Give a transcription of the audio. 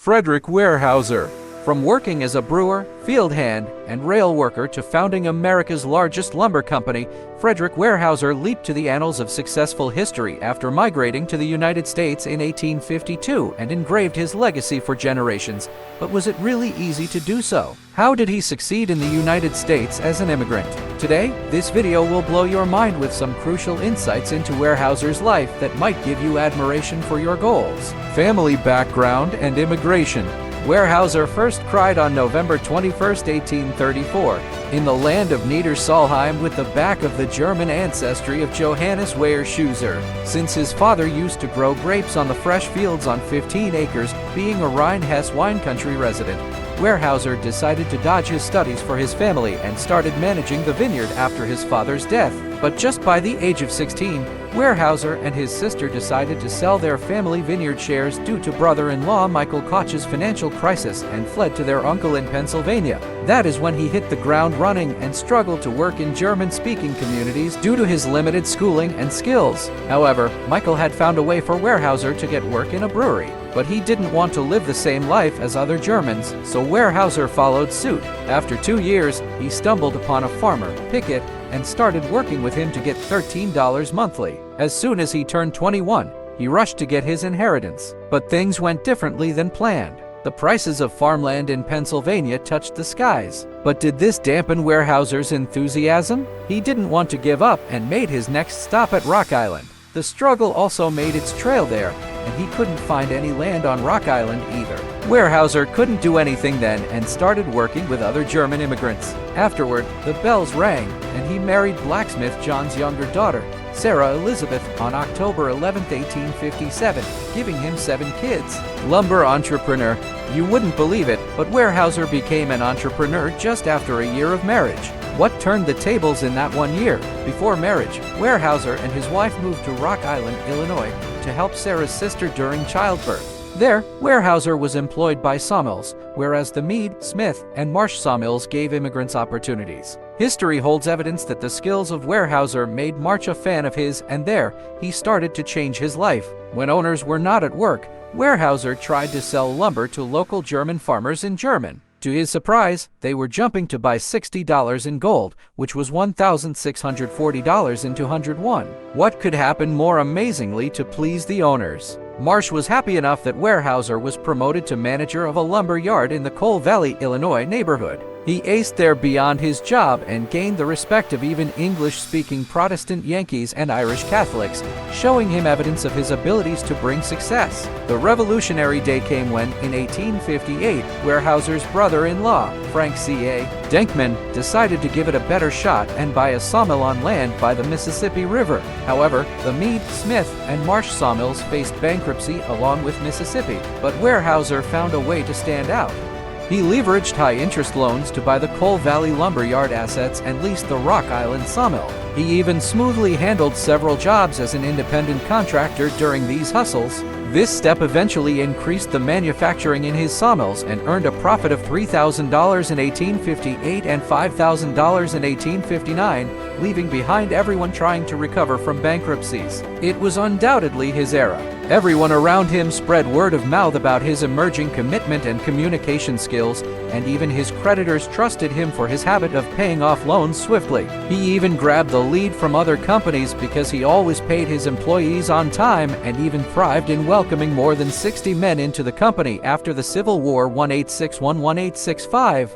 Frederick Weyerhaeuser. From working as a brewer, field hand, and rail worker to founding America's largest lumber company, Frederick Weyerhaeuser leaped to the annals of successful history after migrating to the United States in 1852 and engraved his legacy for generations. But was it really easy to do so? How did he succeed in the United States as an immigrant? Today, this video will blow your mind with some crucial insights into Weyerhaeuser's life that might give you admiration for your goals. Family background and immigration. Weyerhaeuser first cried on November 21, 1834, in the land of Nieder-Saulheim with the back of the German ancestry of Johannes Weyerhaeuser. Since his father used to grow grapes on the fresh fields on 15 acres, being a Rhine-Hesse wine country resident, Weyerhaeuser decided to dodge his studies for his family and started managing the vineyard after his father's death. But just by the age of 16, Weyerhaeuser and his sister decided to sell their family vineyard shares due to brother-in-law Michael Koch's financial crisis and fled to their uncle in Pennsylvania. That is when he hit the ground running and struggled to work in German-speaking communities due to his limited schooling and skills. However, Michael had found a way for Weyerhaeuser to get work in a brewery. But he didn't want to live the same life as other Germans, so Weyerhaeuser followed suit. After 2 years, he stumbled upon a farmer, Pickett, and started working with him to get $13 monthly. As soon as he turned 21, he rushed to get his inheritance. But things went differently than planned. The prices of farmland in Pennsylvania touched the skies. But did this dampen Weyerhaeuser's enthusiasm? He didn't want to give up and made his next stop at Rock Island. The struggle also made its trail there, and he couldn't find any land on Rock Island either. Weyerhaeuser couldn't do anything then and started working with other German immigrants. Afterward, the bells rang, and he married blacksmith John's younger daughter, Sarah Elizabeth, on October 11, 1857, giving him 7 kids. Lumber entrepreneur. You wouldn't believe it, but Weyerhaeuser became an entrepreneur just after a year of marriage. What turned the tables in that 1 year? Before marriage, Weyerhaeuser and his wife moved to Rock Island, Illinois, to help Sarah's sister during childbirth. There, Weyerhaeuser was employed by sawmills, whereas the Mead, Smith, and Marsh sawmills gave immigrants opportunities. History holds evidence that the skills of Weyerhaeuser made Marsh a fan of his, and there, he started to change his life. When owners were not at work, Weyerhaeuser tried to sell lumber to local German farmers in German. To his surprise, they were jumping to buy $60 in gold, which was $1,640 in 201. What could happen more amazingly to please the owners? Marsh was happy enough that Weyerhaeuser was promoted to manager of a lumber yard in the Coal Valley, Illinois neighborhood. He aced there beyond his job and gained the respect of even English-speaking Protestant Yankees and Irish Catholics, showing him evidence of his abilities to bring success. The revolutionary day came when, in 1858, Weyerhaeuser's brother-in-law, Frank C.A. Denkman, decided to give it a better shot and buy a sawmill on land by the Mississippi River. However, the Mead, Smith, and Marsh sawmills faced bankruptcy along with Mississippi, but Weyerhaeuser found a way to stand out. He leveraged high-interest loans to buy the Coal Valley lumberyard assets and leased the Rock Island sawmill. He even smoothly handled several jobs as an independent contractor during these hustles. This step eventually increased the manufacturing in his sawmills and earned a profit of $3,000 in 1858 and $5,000 in 1859, leaving behind everyone trying to recover from bankruptcies. It was undoubtedly his era. Everyone around him spread word of mouth about his emerging commitment and communication skills, and even his creditors trusted him for his habit of paying off loans swiftly. He even grabbed the lead from other companies because he always paid his employees on time and even thrived in welcoming more than 60 men into the company after the Civil War 1861-1865.